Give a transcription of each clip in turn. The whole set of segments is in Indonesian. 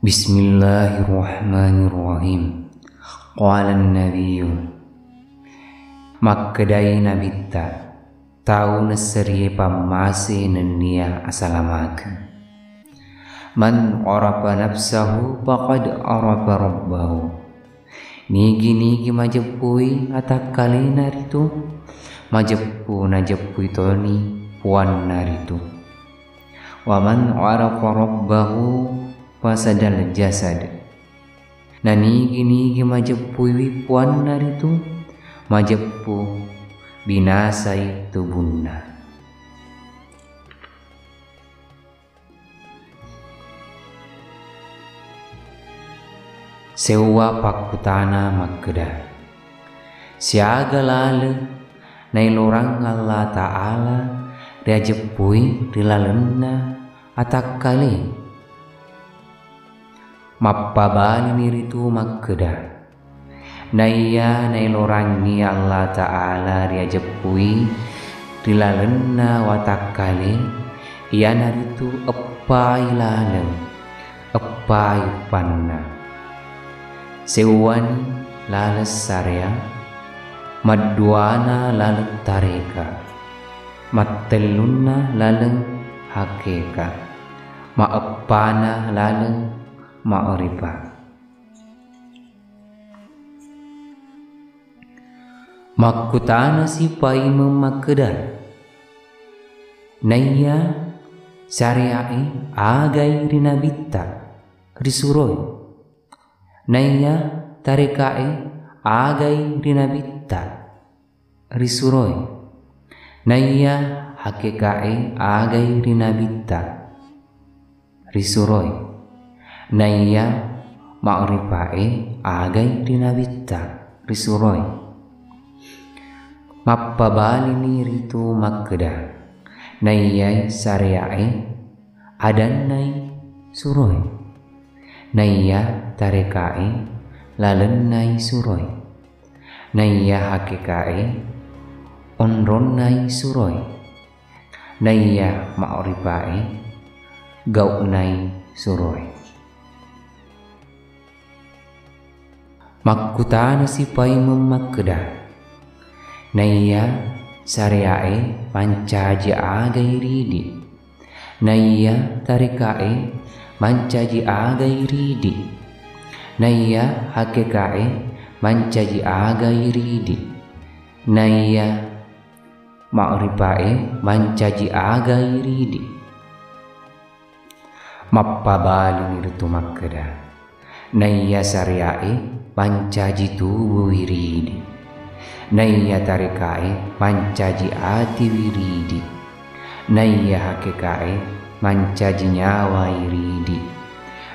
Bismillahirrahmanirrahim. Qala an-nabiyyu makkadai nabitta tau nasri pamase nenia asalamakan. Man arafa nafsahu faqad arafa rabbahu. Nigi majepui atakali naritu majepu najepui toni puan naritu. Wa man arafa rabbahu fasadal jasad. Na nigi majepui puan naritu majepu binasai tubuhna. Sewa pakutana makkeda siaga lale nailorang Allah Ta'ala dia jepui dilalenna atakkali mappabali niritu makkeda naya nailorangi Allah Ta'ala dia jepui dilalenna watakkali ia naritu epai laleng epai panna sewani lales sarya madduana laleng tareka mattelunna laleng hakeka maepana laleng ma'rifah. Makkutana sipai memakkeda naya syariai agai rinabitta risuroi naya tarekai agai rinabitta risuroi naya hakekai agai rinabitta risuroi naya ma'rifae agai rinabitta risuroi mappabali niritu makkeda naya syariai adannai suroi naya tarekai lalennai suroi naya hakekai onronnai suroi naya ma'rifae gaunai suroi. Makkutana sipai memakkeda naya syariai mancaji agai ridi naya tarekai mancaji agai ridi naya hakekai mancaji agai ridi naya ma'rifae mancaji agai ridi mappabali nirtu makkeda naya syariai pancaji tubuh wiridi naya tarekai pancaji ati wiridi naya hakekai mancaji nyawa wiridi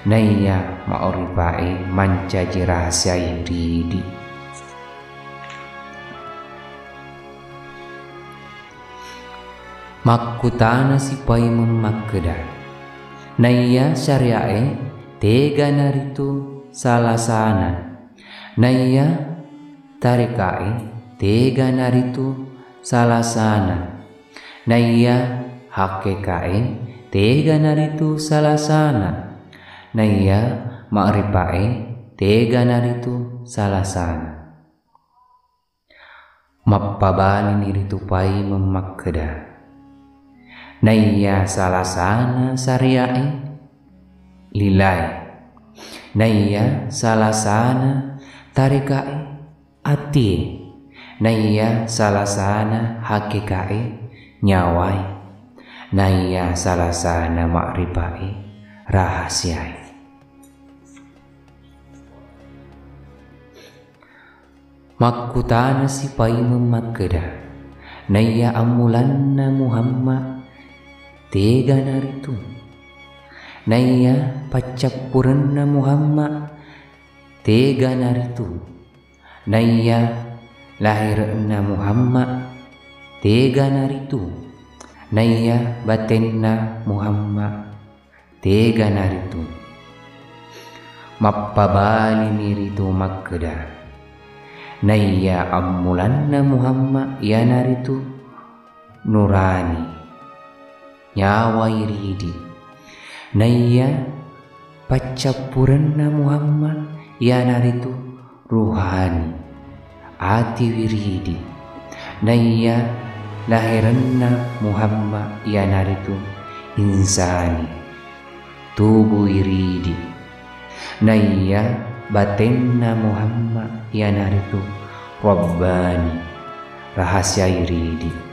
naya ma'rifae mancaji rahasia wiridi. Makkutana sipai memakkeda naya syariai tega naritu salasana naya tarekai tega naritu salasana naya hakekai tega naritu salasana naya ma'rifae tega naritu salasana mappabali niritu pai memakkeda naya salasana syariai lilai naya salasana tarekai ati naya salasana hakekai nyawai naya salasana ma'rifae rahasiai. Makkutana sipai memakkeda naya amulanna Muhammad tega naritu naya pacappuranna Muhammad tega naritu naya lahirna Muhammad tega naritu naya batenna Muhammad tega naritu mappabali niritu makkeda naya ammulanna Muhammad ya naritu nurani nyawa iridi naya Pacappuranna Muhammad yanaritu ruhani ati wiridi. Naya lahiranna Muhammad yanaritu insani tubuh wiridi. Naya batenna Muhammad yanaritu Rabbani rahasia wiridi.